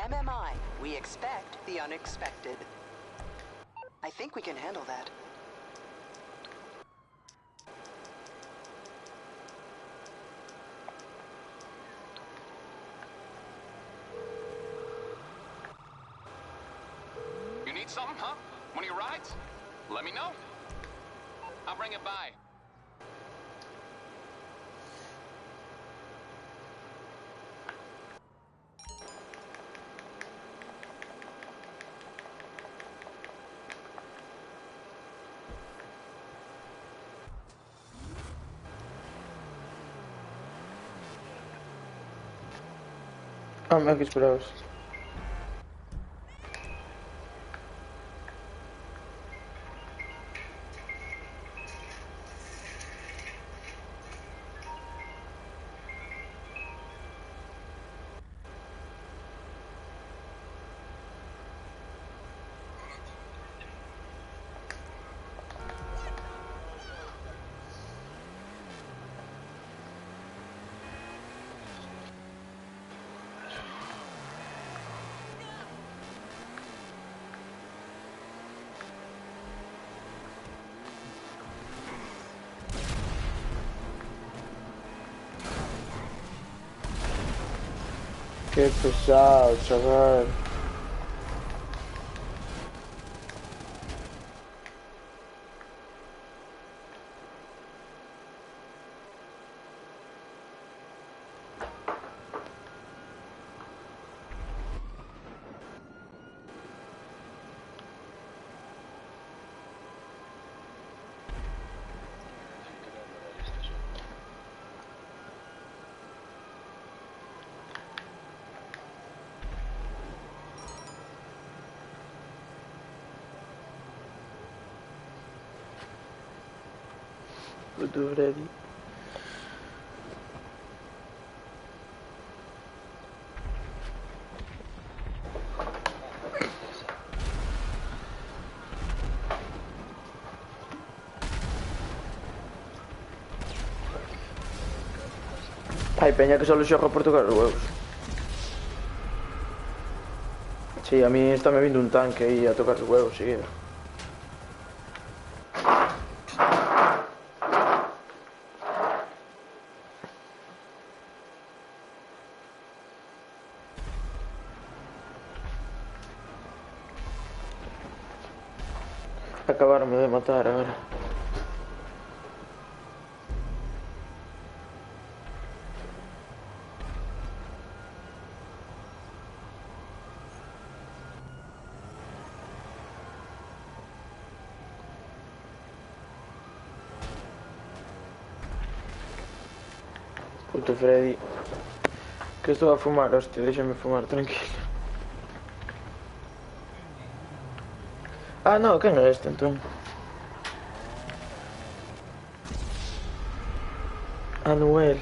MMI, we expect the unexpected. I think we can handle that. You need something, huh? One of your rides? Let me know. I'll bring it by. Me que esperaos. Qué pesado, chaval. Puto Freddy. Hay peña que solo xoga por tocar os huevos. Sí, a mí está me vindo un tanque aí a tocar os huevos, seguido. Acabarme de matar agora. Puto Freddy. Que estou a fumar, hostia, déxame fumar, tranquilo. Ah, no, quen é este, entón? Anuel.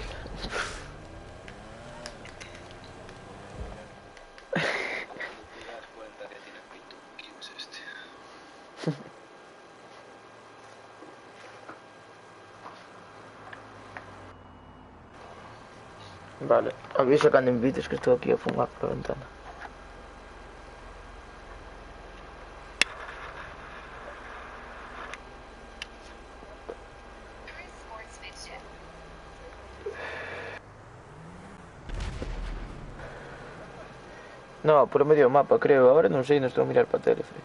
Vale, avisa cando invites que estou aquí a fumar pola ventana. No, por medio do mapa, creo. Ahora non sei, non estou a mirar para a tele, Fred.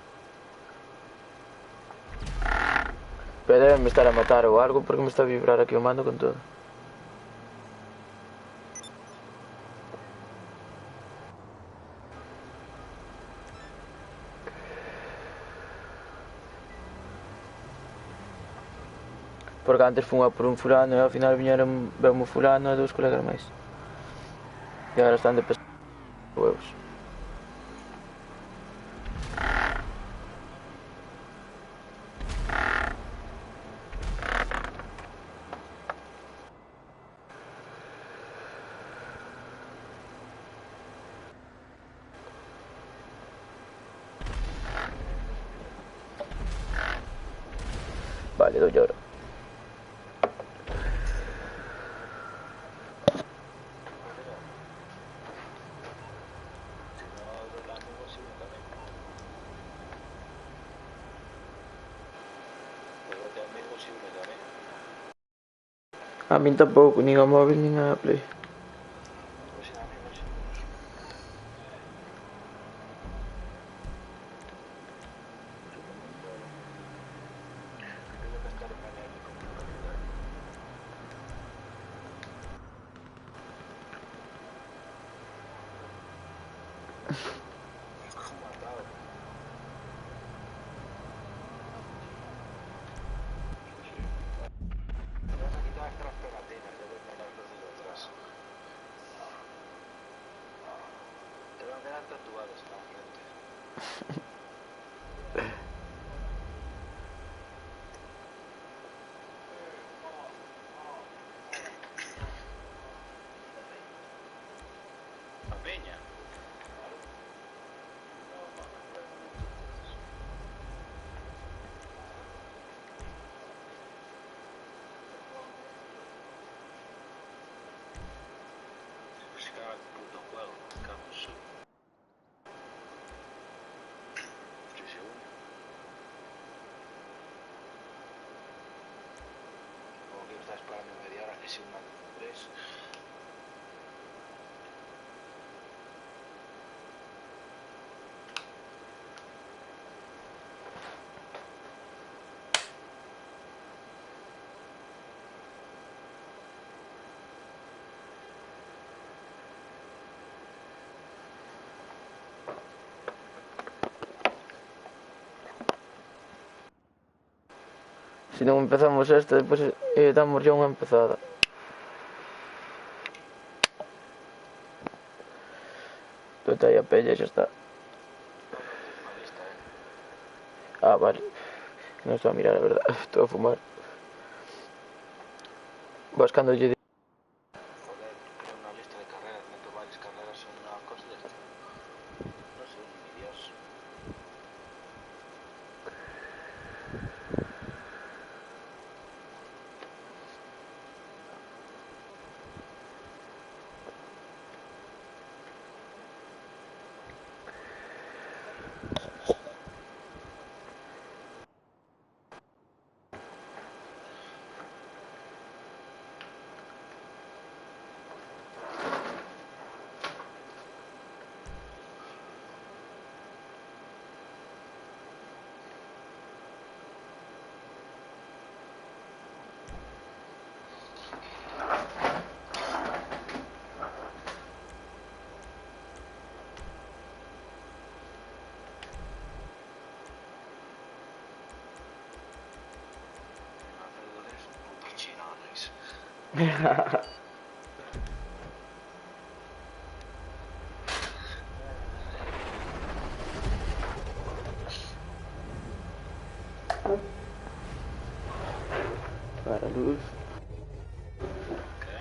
Pero deben estar a matar ou algo porque me está a vibrar aquí o mando con todo. Porque antes fun a por un fulano e ao final viñeron vemos fulano e 2 colegas máis. E agora están de pesar huevos. Vale, doy oro. A min tampouco, nin ao móvil nin á Play. Pois a mí non sei. Tengo que estar mañana con una calidad. ¿Cómo ha matado? Te vas a quitar estas pegatinas, ya ven las luces de atrás. Te van a quedar tatuadas en la frente. La peña. Se caga el puto juego, me cago en su. Estoy seguro. Como que estás esperando media hora que se una vez. Se non empezamos esta, depois damos ya unha empezada. Tota aí a pella xa está. Tengo una lista, Ah, vale. Non estou a mirar, a verdad. Estou a fumar. Vas cando lle... Joder, creo una lista de carreras, meto varias carreras en una cosa de esto. No sé, ni Dios. Hacedores, putos chinones. Para luz. ¿Qué?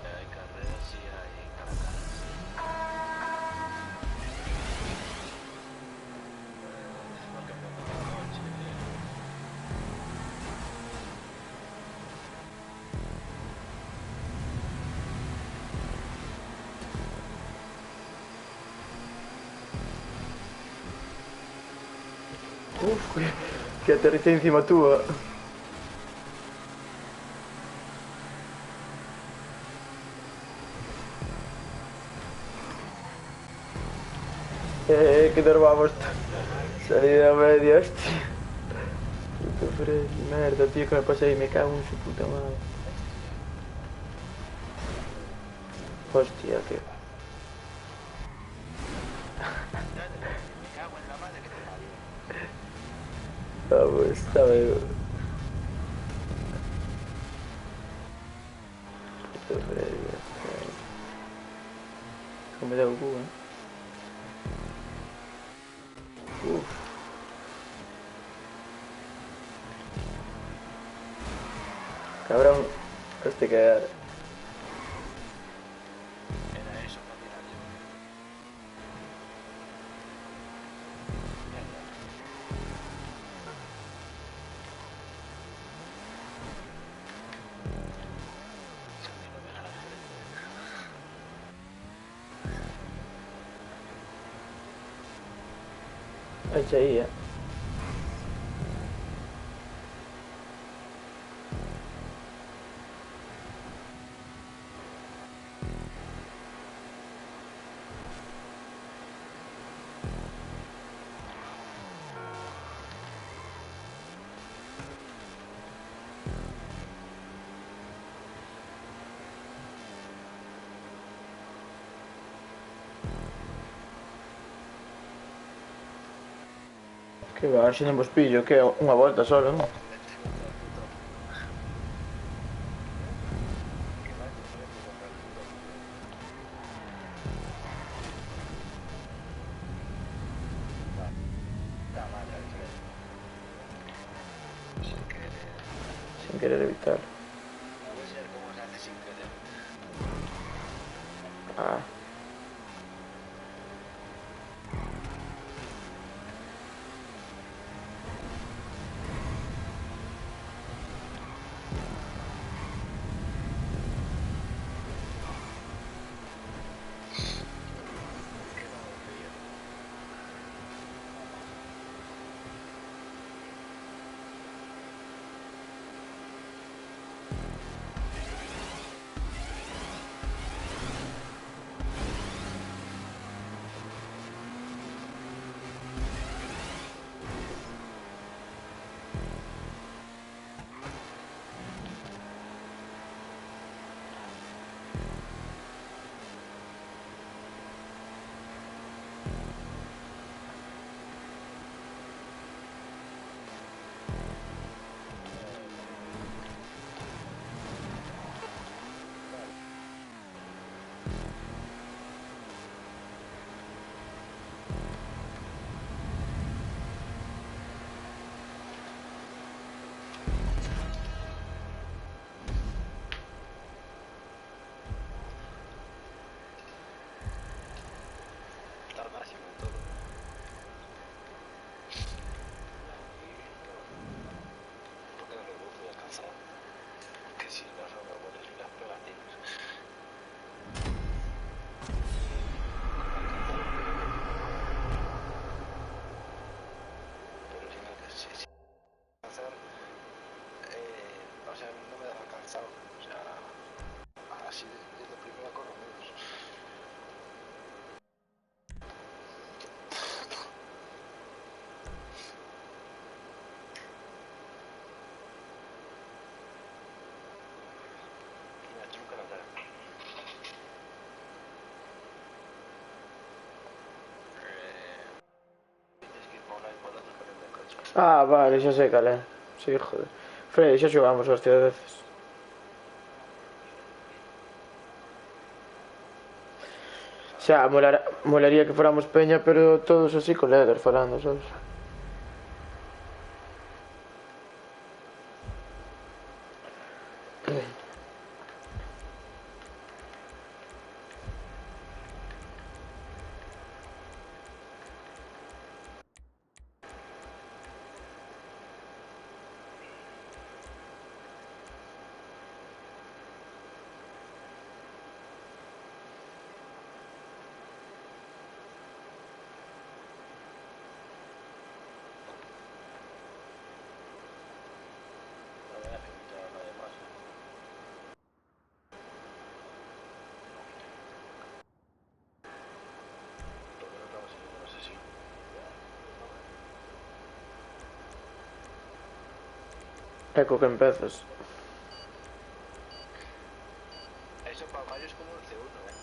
Hay carreras y hay carreras. Va cambiando de coche. Uf, que aterricé encima túa. Que dervamos. Salida media, hostia. Puta fresco, merda, tío, que me pasé y me cago en su puta madre. Hostia, que... Me cago en la madre que te parió. Vamos, está bien. Puta fresco. Como me da el culo, Uf. Cabrón, este quedar. Era eso, no era yo. Mierda. A mí no me deja la frente. Echa ahí, Que va, xe non vos pillo, que é unha volta solo, non? Sin querer evitar. Ah. Ah, vale, xa sei cal é. Sí, joder. Freddy, xa xogamos hostia de veces. Xa, molaría que fóramos peña, pero todos así colegas falando, sabes? É co que empezas. Eso para Mario es como un C1, ¿eh?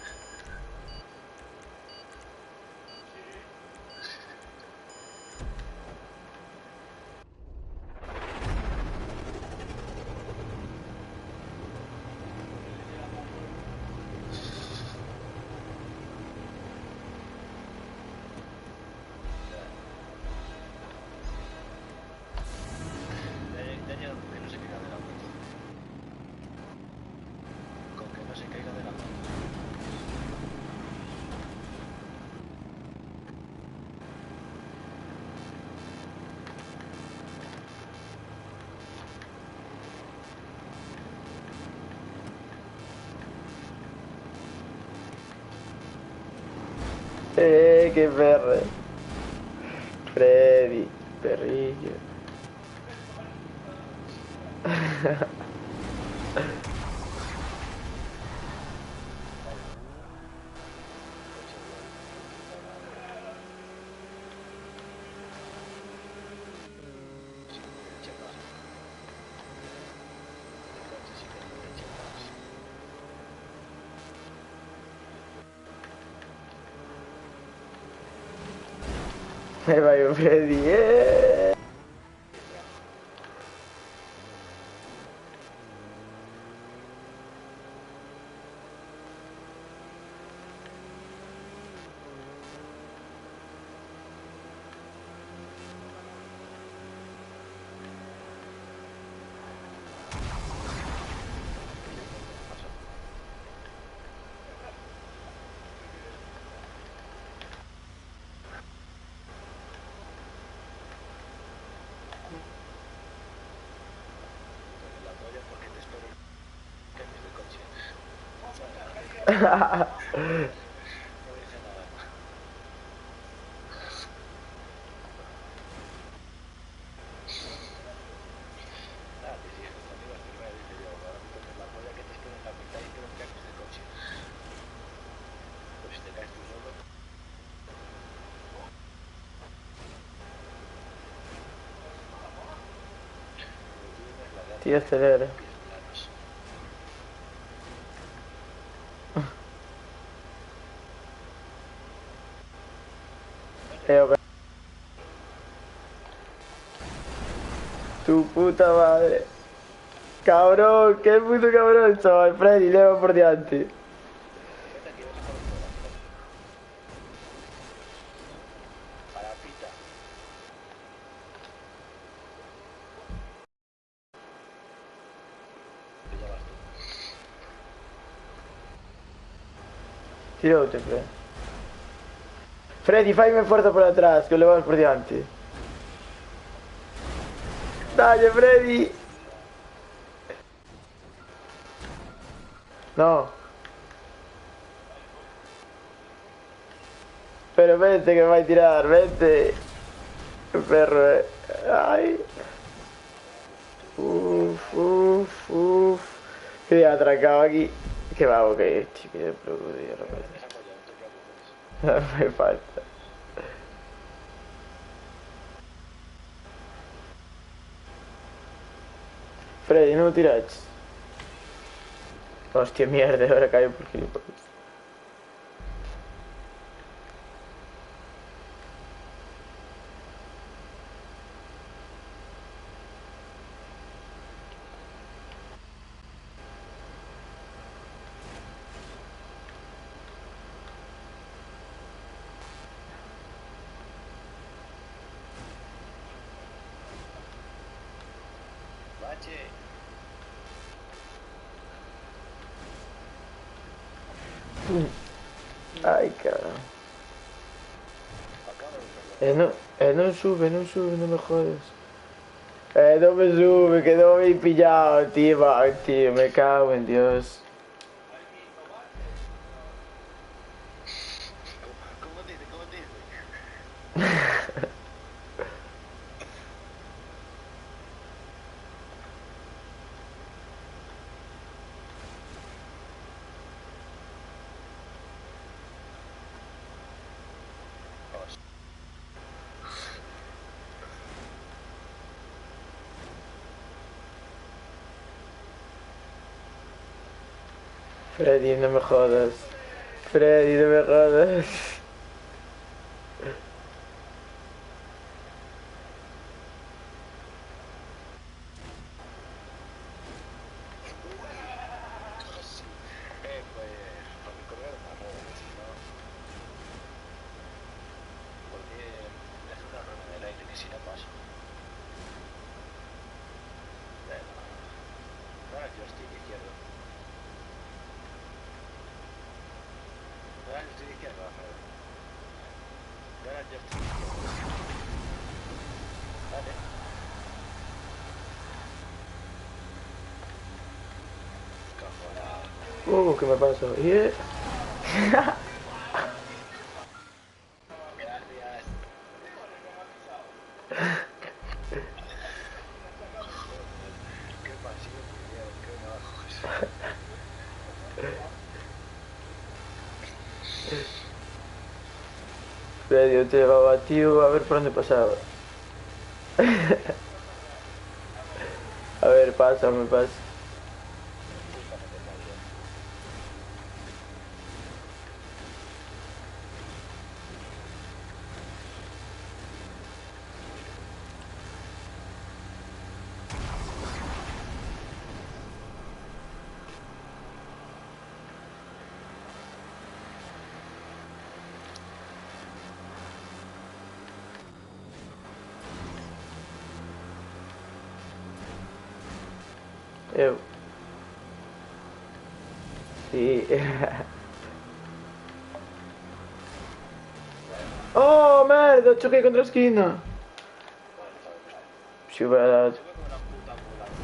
Daño que no se caiga de la moto. Con que no se caiga de la moto. Que perre. Freddy, perrillo. Me va yo Freddy, La polla porque te espero cambies de coche. No dije nada. Ah, te dije, cuando ibas primero, dije yo, ahora me toques la polla que te espero en la mitad y quiero que cambies de coche. Pues si te caes tú solo, lo tuyo es la de Tío, acelera. pies planos. Ok. Tu puta madre. Cabrón, qué puto cabrón soy, Freddy, le va por delante. Vete aquí, vas a por fuera. Para pita. Que ya vas tú. Tírate, Freddy. Freddy, faime fuerza por atrás, que le vas por delante. Dale, Freddy. No. Pero vente que me va a tirar, vente. Qué perro, Ay. Uf. Que he atracado aquí. Que va, ok, tío, que de preocupes, de repente. Te saco yo, no te preocupes. Me falta. Freddy, no tiras. Hostia, mierda, ahora caigo por gilipollas. Bache. Ay, cabrón. Acaba de usarlo. No sube, no me jodas. No me sube, que no me he pillado, tío, tío, me cago en Dios. ¿Cómo dice? ¿Cómo dice? Freddy, no me jodas. Freddy, no me jodas. Pues, para recorrer una rueda, si no... Porque deja una rueda en el aire que si no paso. Bueno, ahora el joystick izquierdo. Ahora el joystick izquierdo, Rafael. Ahora el joystick izquierdo. Vale. Cojones. ¿Qué me pasó? Yeah. Gracias. Qué pasivo, tío. Qué bajos. Freddy, yo te llevaba, tío, a ver por dónde pasaba. A ver, pásame. Eu. Sí. Oh, merda, choquei contra a esquina. Sí, verdade. Tuve como una puta ambulancia que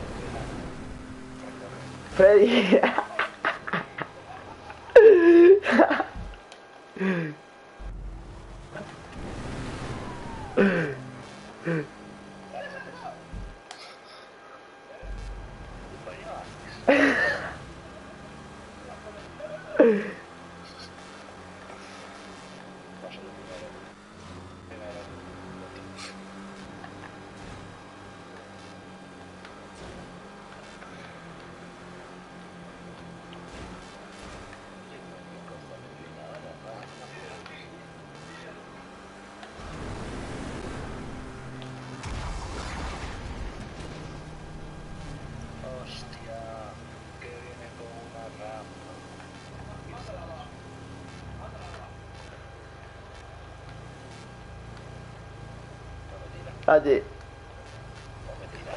Freddy. Hostia, que viene con una rampa. Allí. No me tira.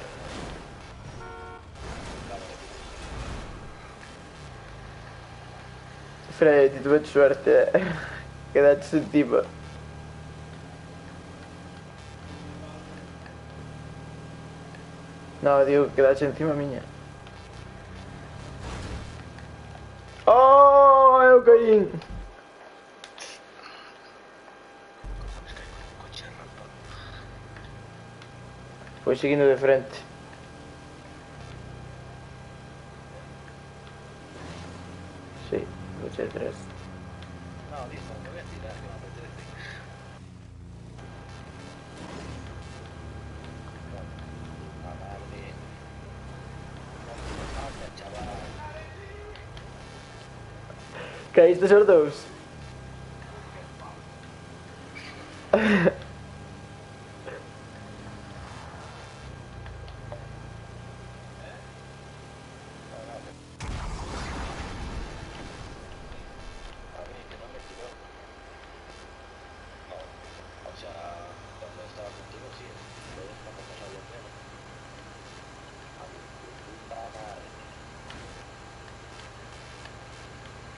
Freddy, tuve suerte. Quedaste encima. No, digo, quedaste encima miña. Oh, eu caí. Cojones que hay con un coche de rampa. Foi seguindo de frente. Sí, coche de 3. No, dijo, me voy a tirar, que me apetece. A darle. Anda, chaval. Caíste os dous? A mí, que no me tiró. No. O sea, cuando estaba contigo, sí. Luego cuando pasó lo menos. A mi puta madre.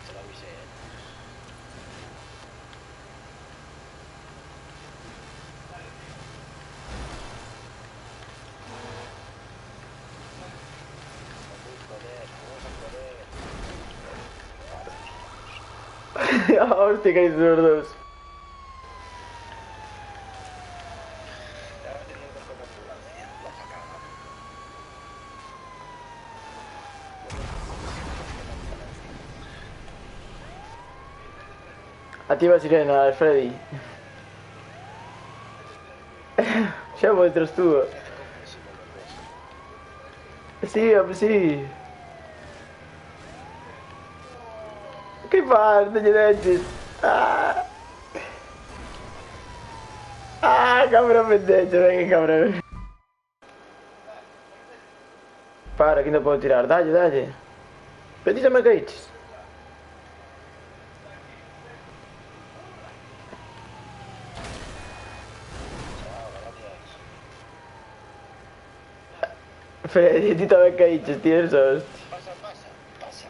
Se lo avisé, ¿eh? Vamos a poder. Hostia, caíste os dous. Ya he tenido que coger ambulancia. La sacaba. Activa a sirena, Freddy. Xa vou detrás túa. Es comprensivo los dos. Sí, hombre, sí. Que faz, teño dentes. Ah, cabrón, pendejo, venga, cabrón. Para, que non podo tirar, dalle, dalle. Pero ti xa me caíches. Freddy, ti tamén caíches, tío, eso, hostia. Pasa, pasa, pasa.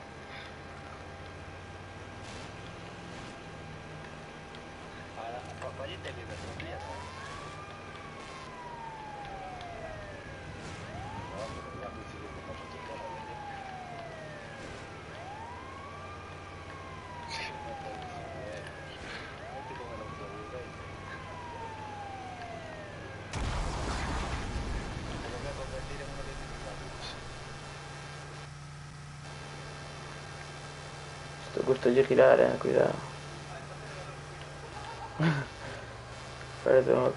Ahora, papá, allí te vives un día, ¿no? No, pero voy a coincidir con vosotros toda la vida. Sí, no te dice, vete con el autobús, vete. Te lo voy a convertir en una identificación. Esto cuesta girar, cuidado. Espérate, un momento.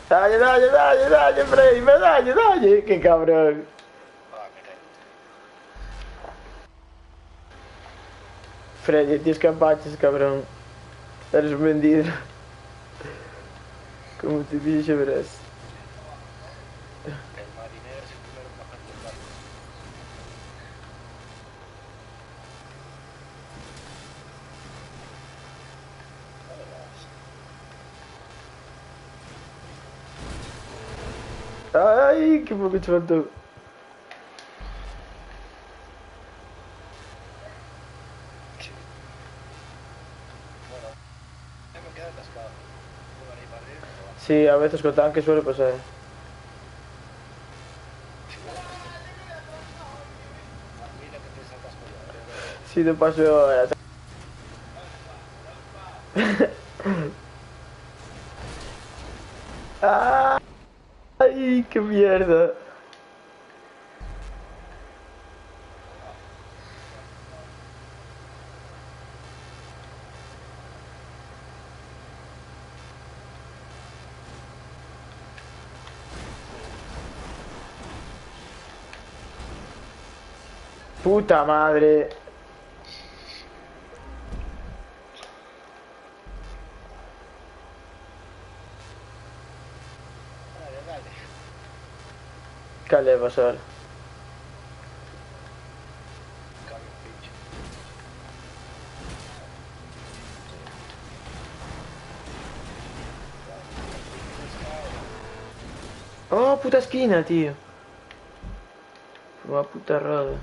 Dalle, dalle, dalle, dalle, Freddy, me dalle, dalle. Qué cabrón. Ah, me caí. Freddy, ti escapaches, cabrón. Eres un vendido. Como te dije, verás. El marinero es el primero en bajar del barco. No verás. Ay, qué poco te faltó. Sí. Bueno, ya me queda atascado. Puedo ir para arriba, pero va. Sí, a veces con tanque suele pasar. Si no, mira que te atasco yo, ahora voy a ver. Sí, te paso ahora. Ay, qué mierda. Puta madre. Dale, dale. ¿Qué le va a pasar? Cabe un pinche. Oh, puta esquina, tío. Una puta roda.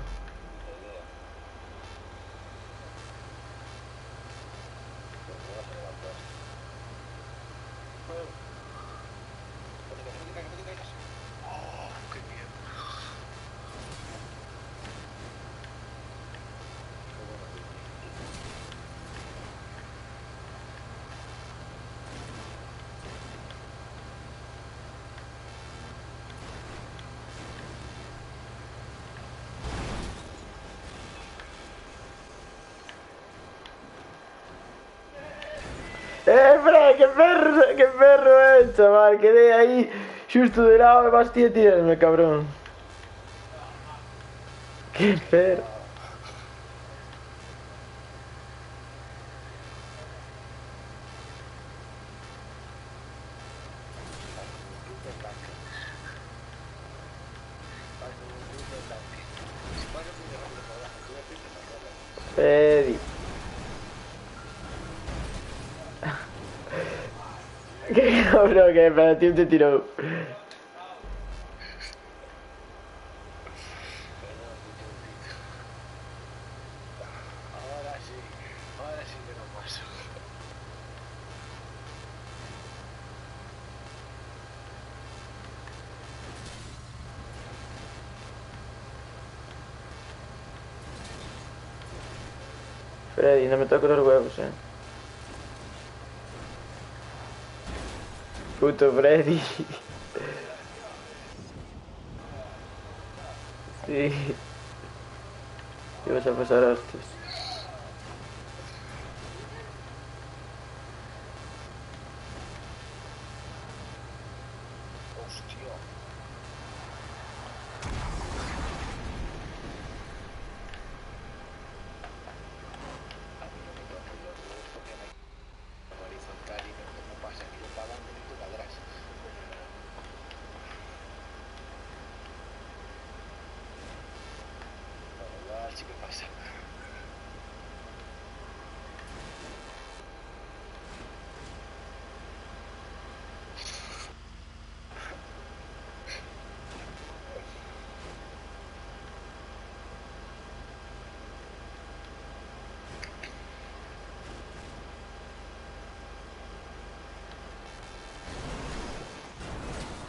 Oh, qué mierda. Qué bueno, tío. Fred, qué perro es, chaval. Quedé ahí, justo de lado, vas tío, tirarme, cabrón. Qué perro. Freddy. Qué cabrón que para ti te tiró. Ahora sí que no paso. Freddy, no me toques los huevos, Puto Freddy. Sí. Te vas a pasar hostias. Hostia. A mí no me toquen los huevos porque me horizontal y no como pasa que yo pagando y tú pagarás. Bueno, igual sí que pasa.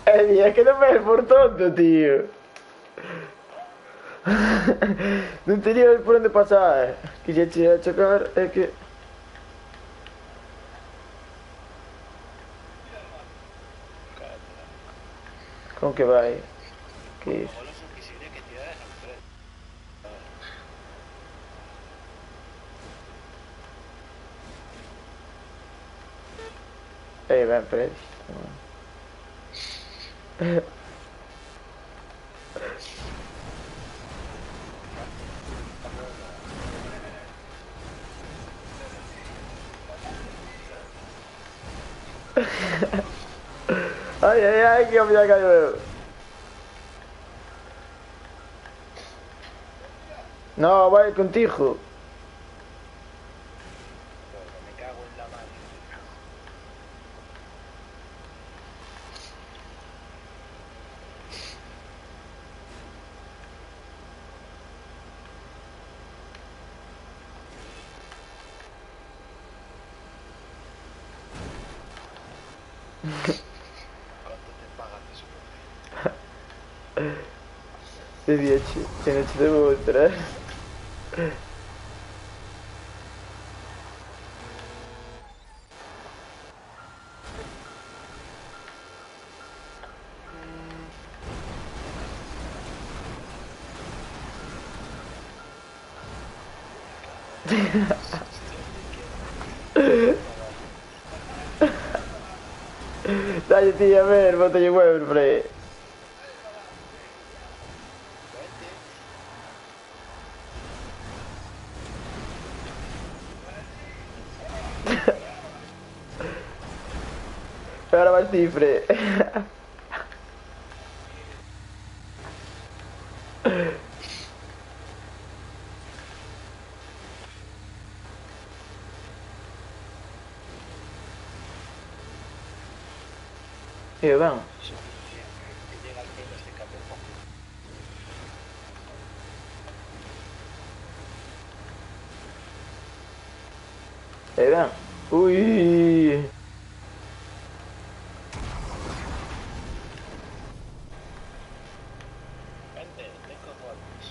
Eddie, es que no me des por tonto, tío. No tenía por dónde pasar. Que ya te iba a chocar, es que... ¿Cómo que va ahí? ¿Qué es? Goloso quisiera que tiraras al frente. Ven, Freddy. Ay, ay, ay, que me ha caído. No, voy contigo. Pero me cago en la madre. ¿Cuánto te pagan de su mujer? De 10, que no te debo mostrar. Dai, tía, ver, bota de huevo, hombre. Ahora va el cifre. Tío, ven. Que llega al menos de cambio un poco. Ven. Uy. Vente, ten cojones.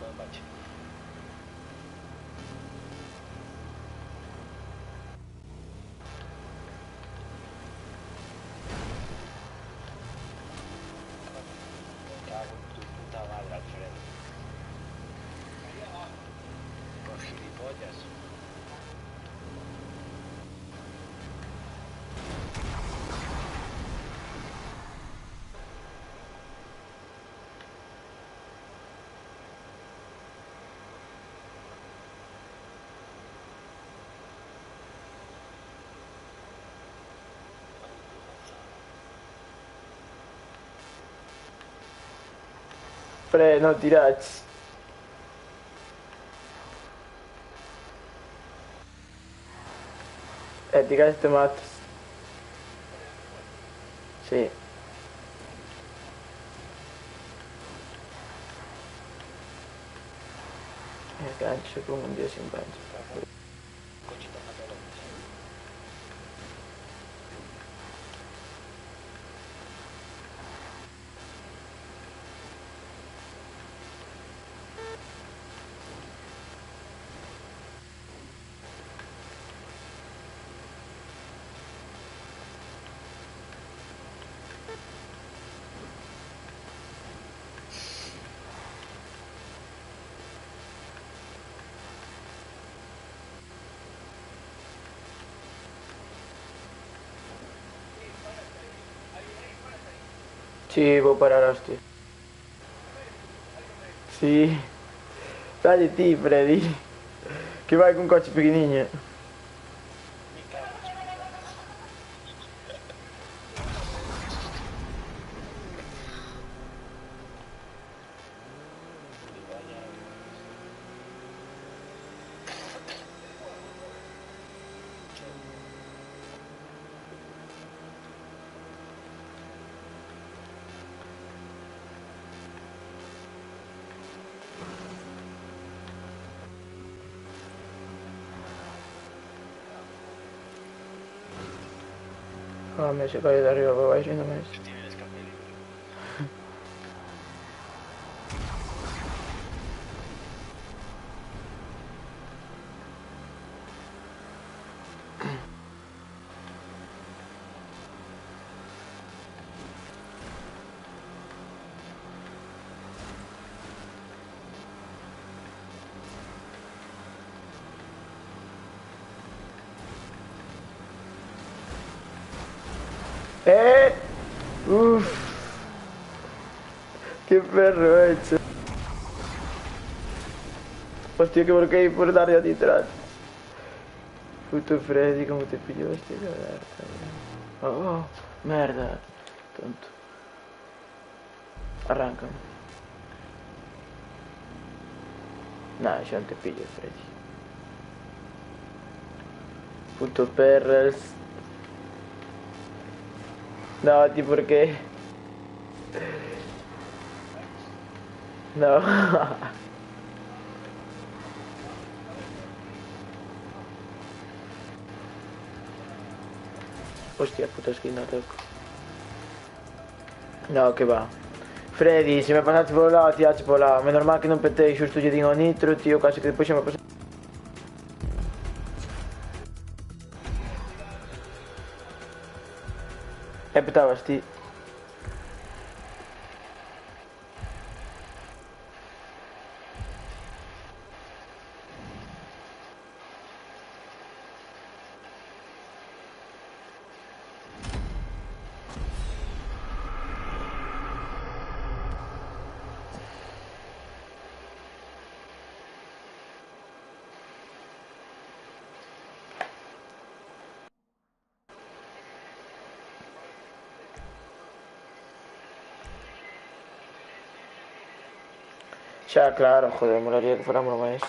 No, macho. Me cago en tu puta madre, Alfredo. Por gilipollas. Pre, no tirats. Tiras te matas. Sí. El gancho como un día sin gancho. Cochito matador. Sí, voy a parar, hostia. Sí. Dale ti, Freddy. Que vai con un coche pequeniño. Me cago en su puta madre. Y vaya. Ah, me se cae de arriba para abaixo ainda máis. Tiene el escape libre. Uff. Qué perro he hecho. Hostia, que por qué por darle a ti atrás. Puto Freddy, como te pilló este cabrón. Oh, merda. Tonto. Arráncame. Nah, xa non te pillo, Freddy. Puto perras. No, a ti por qué. No. Hostia, puta esquina toco. No, que va. Freddy, se me pasaste por lado, tiraste por lado. Menos mal que non petei xusto lle din ao nitro, tío, casi que depois xa me pasei. E petabas ti. Xa, claro, joder, molaría que fuéramos máis.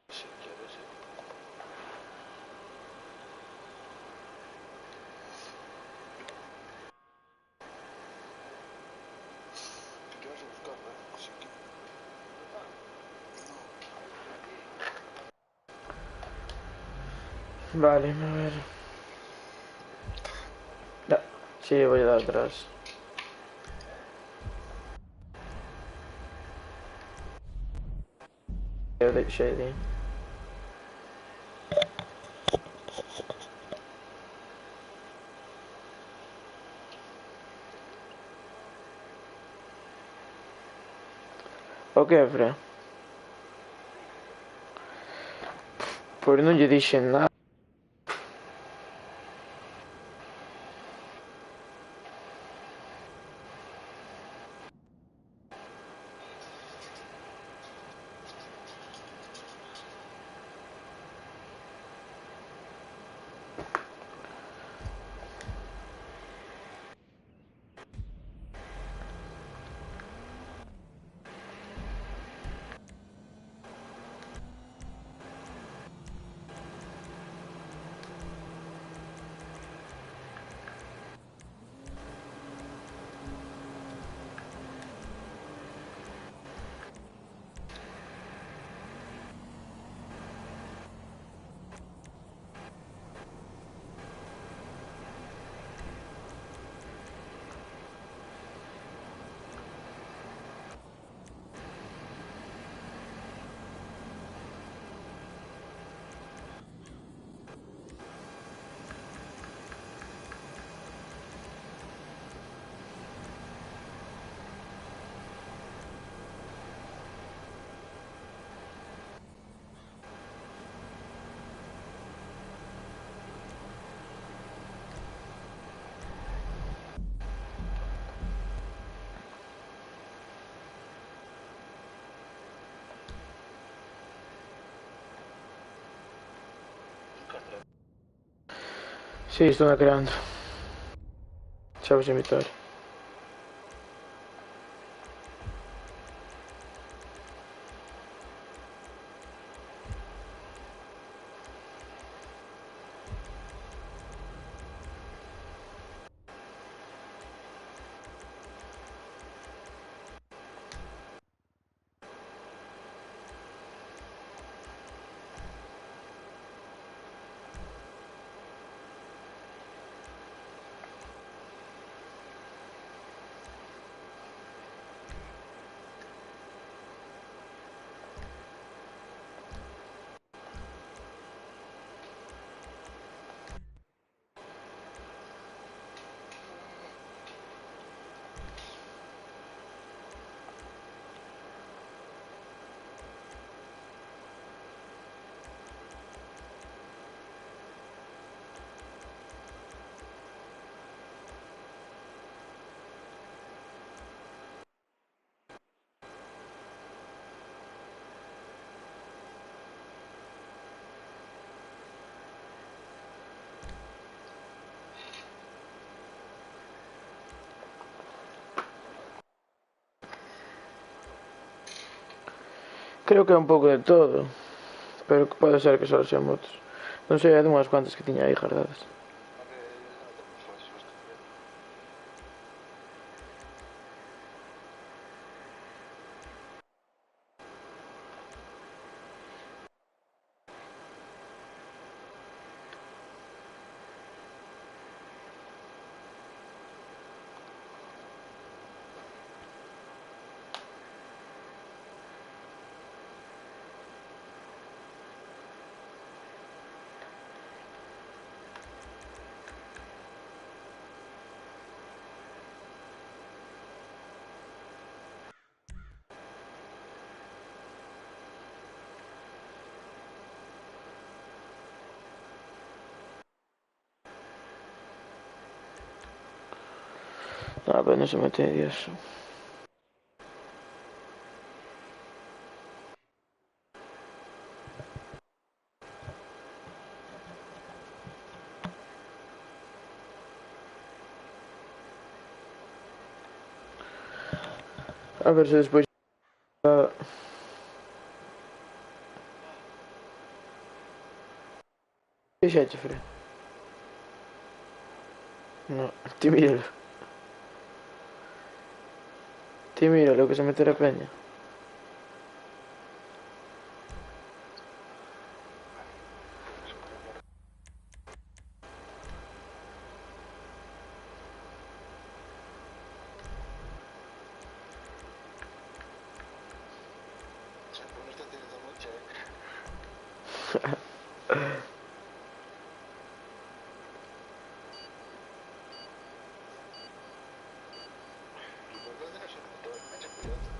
Si quieres, sí. ¿Qué vas a buscar, Así que... Vale, a ver. Ya, sí, voy a dar atrás. Eu deixei de... O que, Fre? Pois non lle dixen nada. Sí, estou creando. Xa vos invitar. Creo que é un pouco de todo. Pero que pode ser que só sean motos. Non sei, é dunhas cuantas que tiña aí guardadas. Ah, pero no se mete Dios. A ver se despois... Fixeche, Fred? No, ti míralo. Ti míralo que se mete a peña. Se pone este teniendo mucho, ¿Y por dónde no se motor? Me echa cuidado.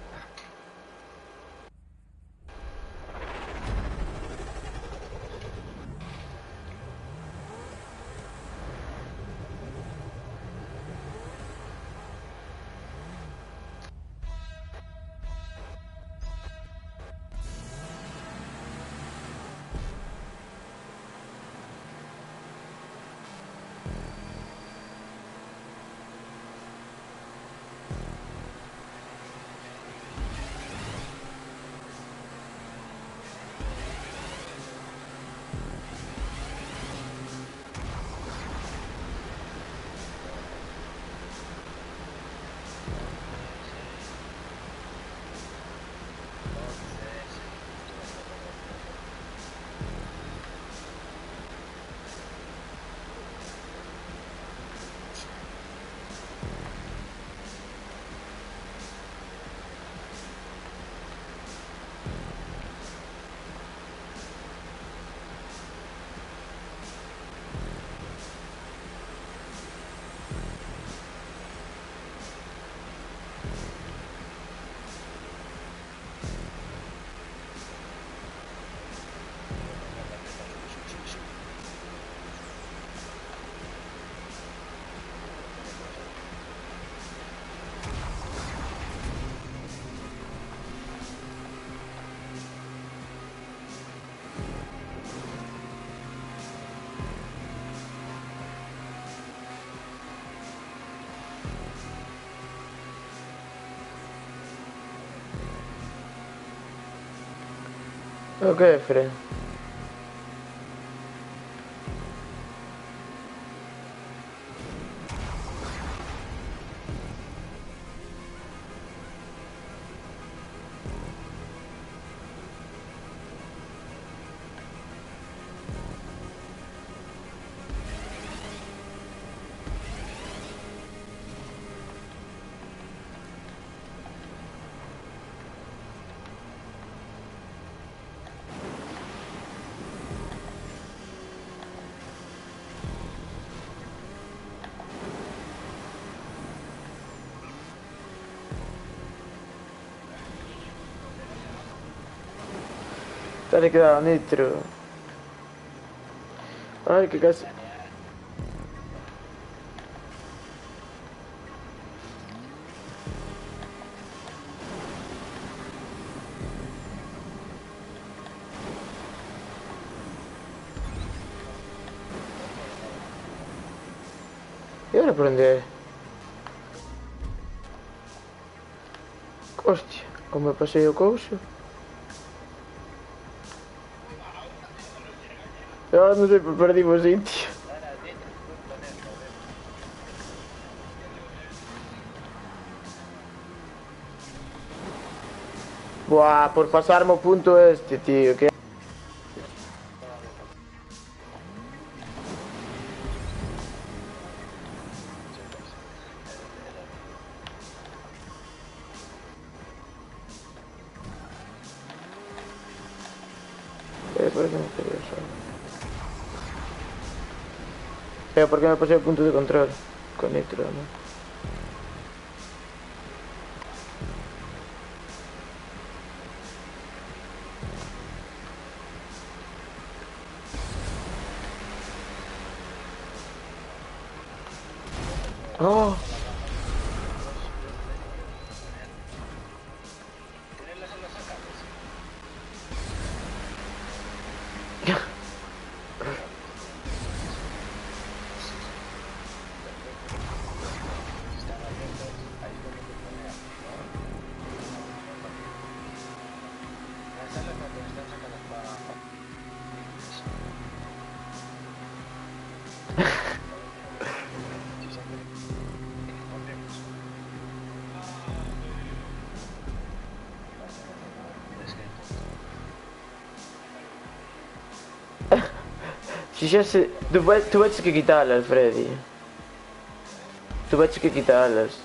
O que, Fred? Dale que da nitro. Ay, que casi... ¿Y ahora por dónde es? Hostia, como pasei o couso. E ahora non sei, perdimos sitio. Buah, por pasarme o punto este, tío, que... por que me quería solo. Por que me pasei o punto de control. Con nitro, ¿no? Oh, Si ja sé... Tu vaig que quitar-les, Freddy. Tu vaig que quitar-les.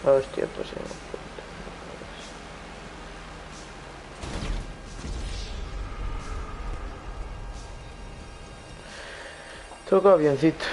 Hostia, pues sí. Toca avioncito.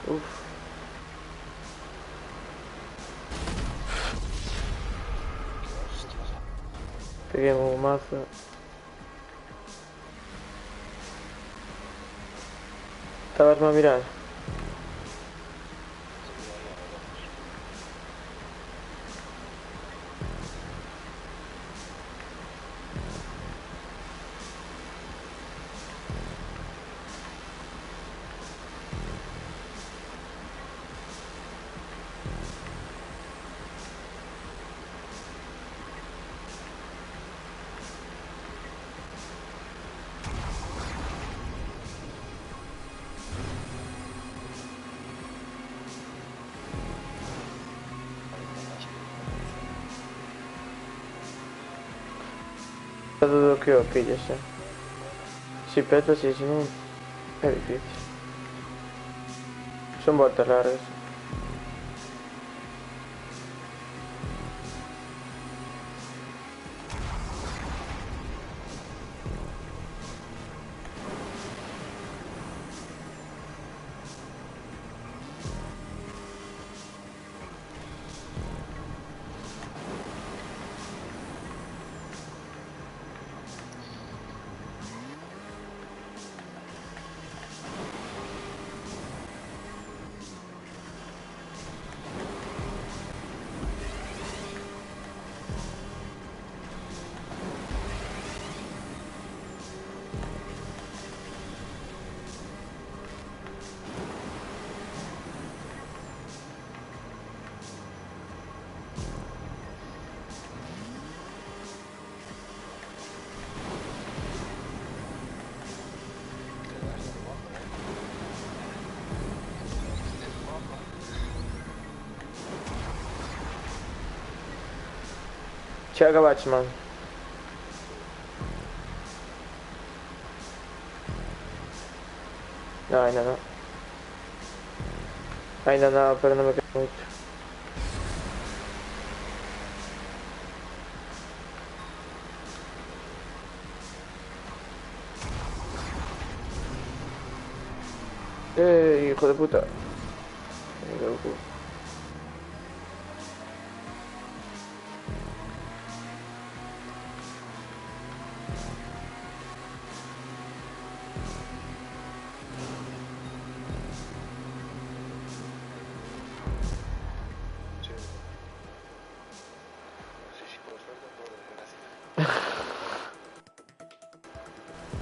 Uf. Peguei un mazo. Estabas-me a mirar. Dudo que o pilles, Si petas y si no, es difícil. Son vueltas largas. Ce acabați, man. Aynen o. Aynen ha, pero no me queda mucho. Hijo de puta. Qué locura.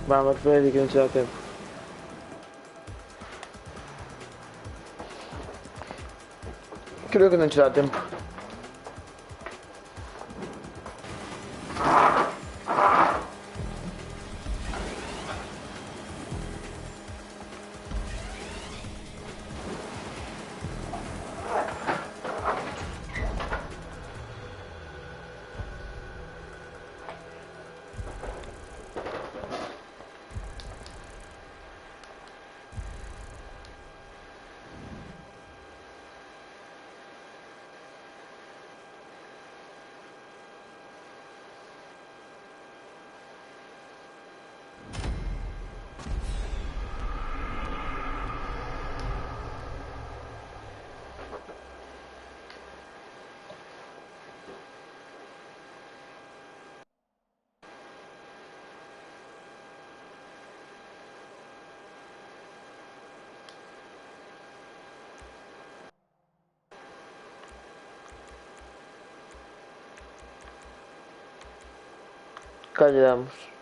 Vamos, Freddy, que non ci dà tempo. Credo che non ci dà tempo. Calle damos.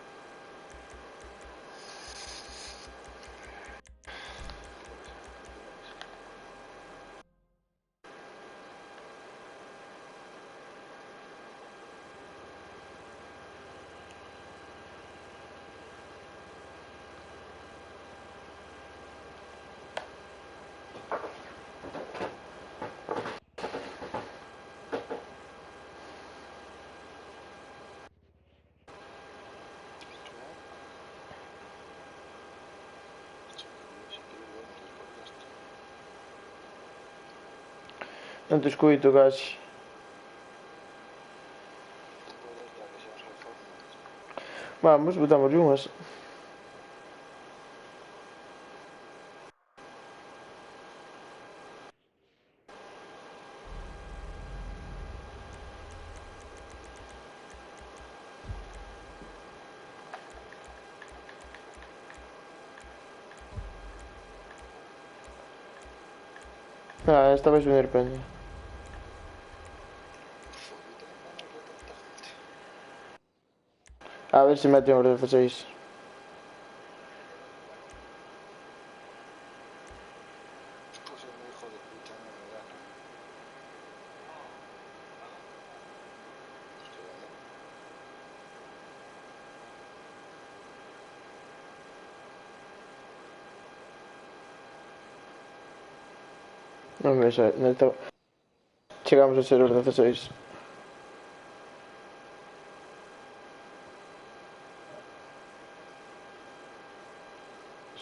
Non te escuito casi. Vamos, botamos unhas. Ah, esta vai subir peña. A ver se meten os 16. Pues es muy hijo de puta, no me gana. Estoy dando. Non me sei, chegamos a ser os 16.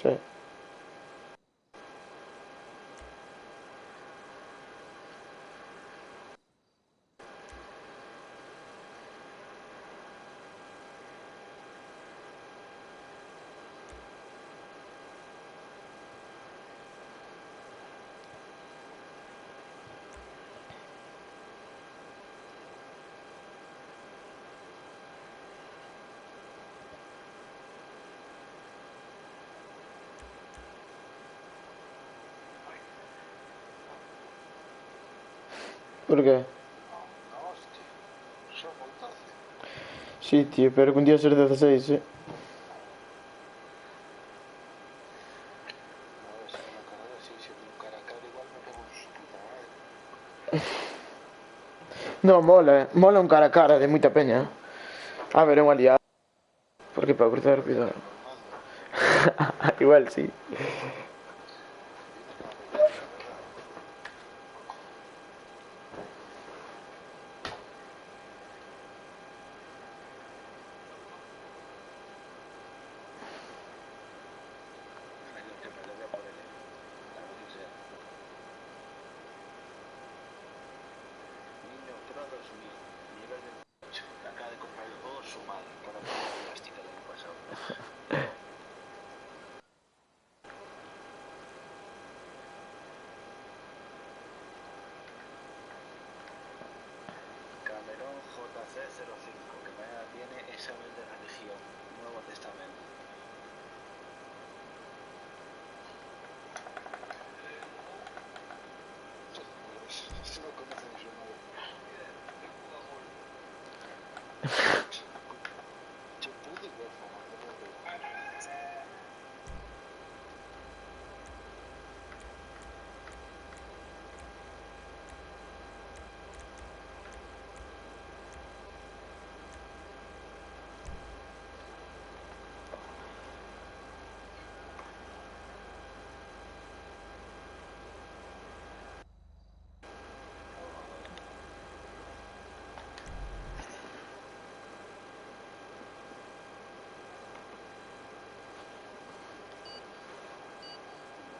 Sí. ¿Por qué? No, hostia. Somos 12. Sí, tío, pero que un día ser 16, ¿eh? A ver si una carrera así, siendo un cara a cara, igual me pego en su puta madre. No, mola, mola un cara a cara de moita peña. A ver, é unha liada. Porque para cruzar, cuidado. Normando. Igual, sí. Viene a bailar, la verdad. Ay, lo que me lo voy a poner, la odisea. Niño Pro 2000, nivel 28. Acaba de comprar el juego su madre para poner plástica el año pasado. Cameron JC05, que mañana tiene examen de religión, Nuevo Testamento. Si no conocen su madre. Yo pude ver fumando, no veo.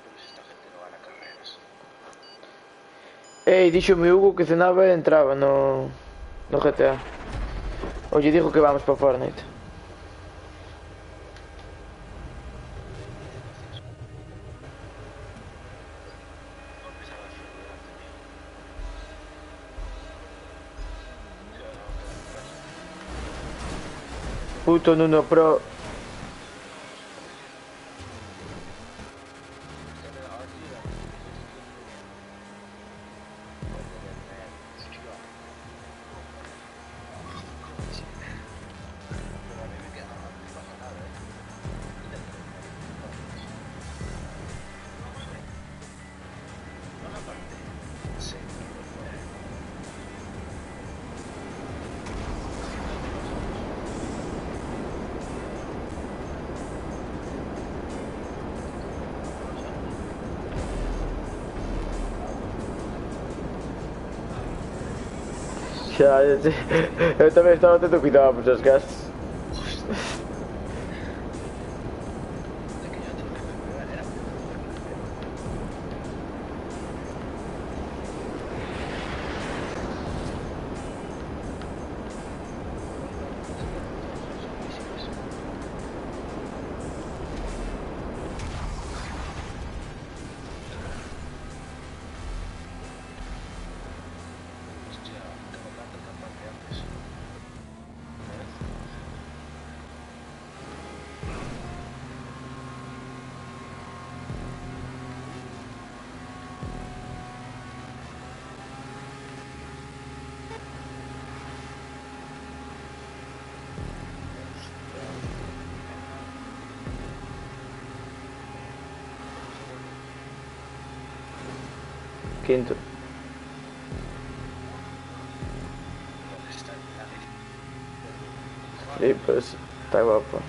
Pero si esta gente no gana carreras. Ey, díxome Hugo que cenaba e entraba no GTA. Oye, dijo que vamos para Fortnite. No pesaba el sueldo delante mío. Se va a quedar en casa. Puto Nuno Pro. Xa, eu tamén estaba tendo cuidado por esas casas. Quinto. Sí, pues está guapo.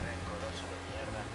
Rencoroso de mierda.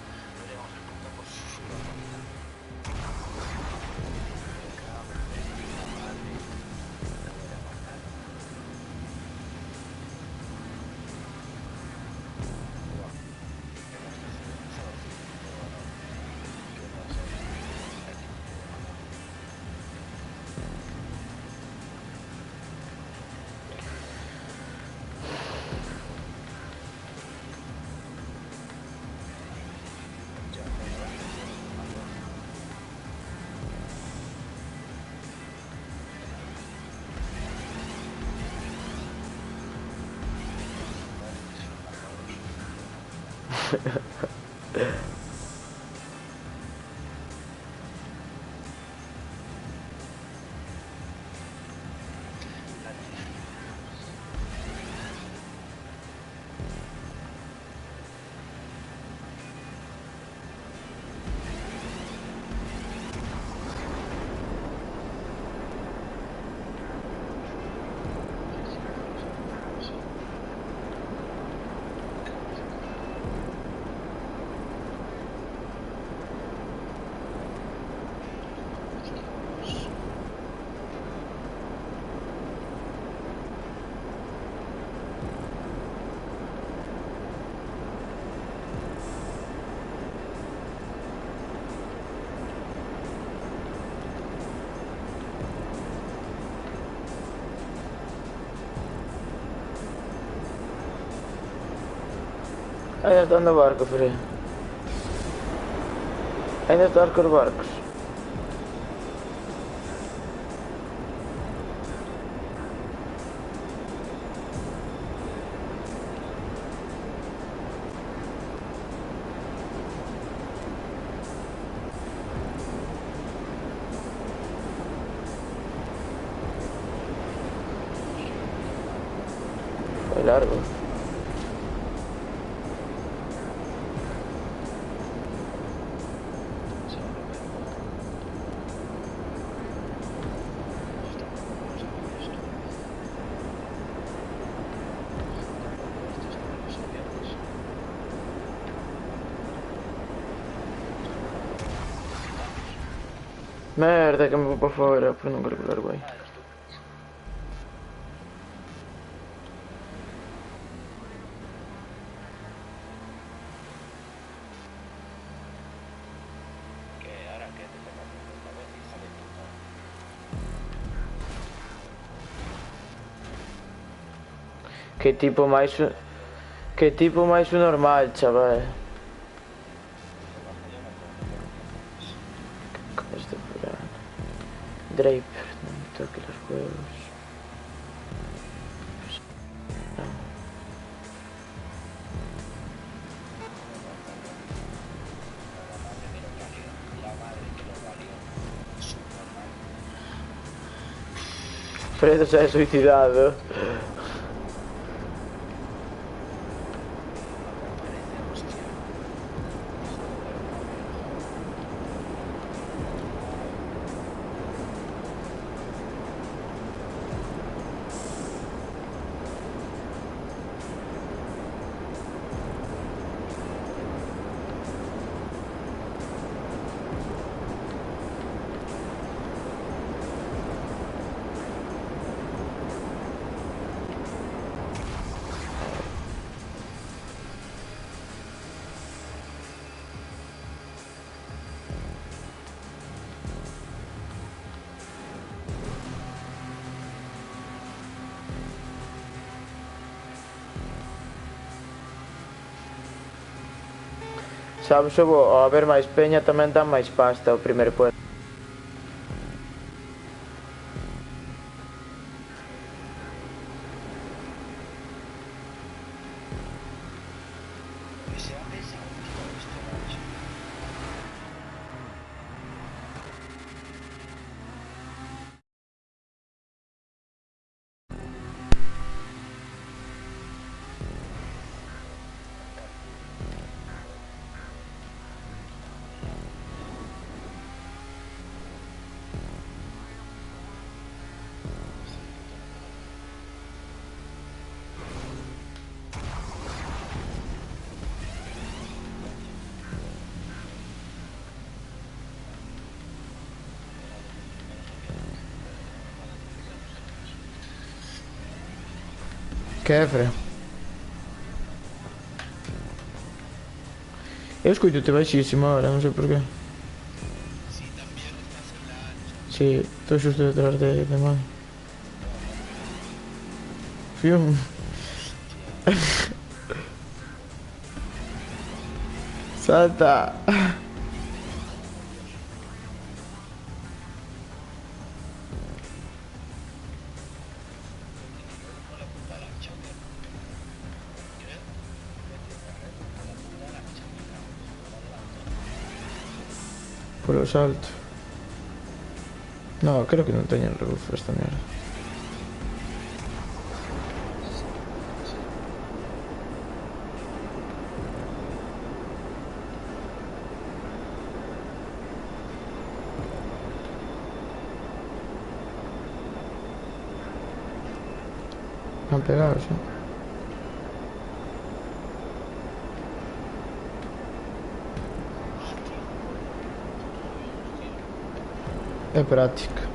Ainda está no barco, Frei. Ainda está com os barcos. Foi largo. Merda, que me vou para fora por não calcular bem. Que tipo mais o normal, chaval. ¿Cómo está programa? Draper, no me toque los huevos. No. Fredo se ha suicidado. Sabes, ao haber máis peña tamén dá máis pasta o primeiro puesto. Kefre. Eu escuto-te baixíssimo agora, non sei porqué. Sí, estou xusto detrás de man. Fium. Salta. Polo salto. No, creo que non teñen rebufo esta merda. Han pegado, sí. É prática.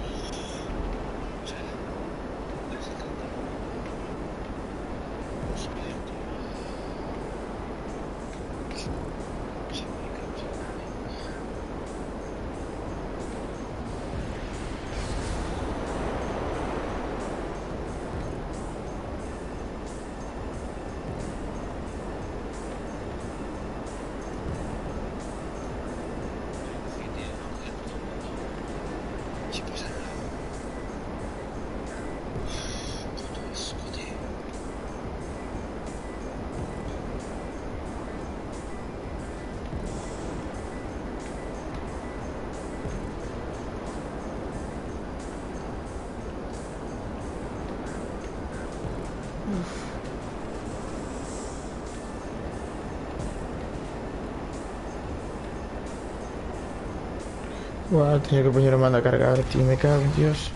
Buah, tenía que poner a manda a cargar, tío, me cago en Dios.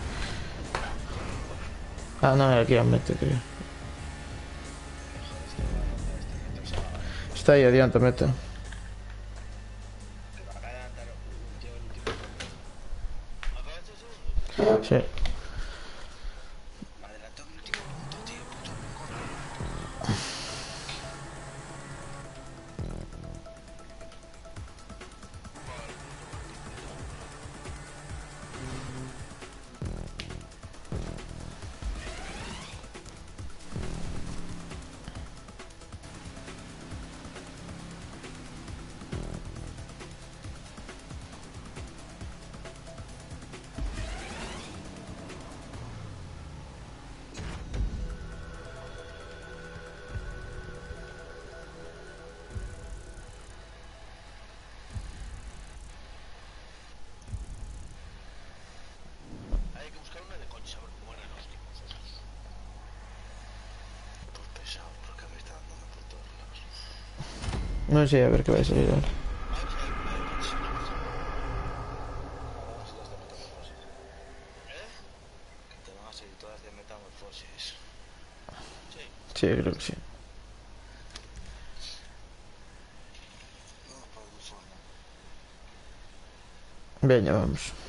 Ah, no, aquí a mete, creo. Está aí, adianta, mete. Sí. No sé, a ver qué va a salir ahora. Sí, creo que sí. Veña, vamos.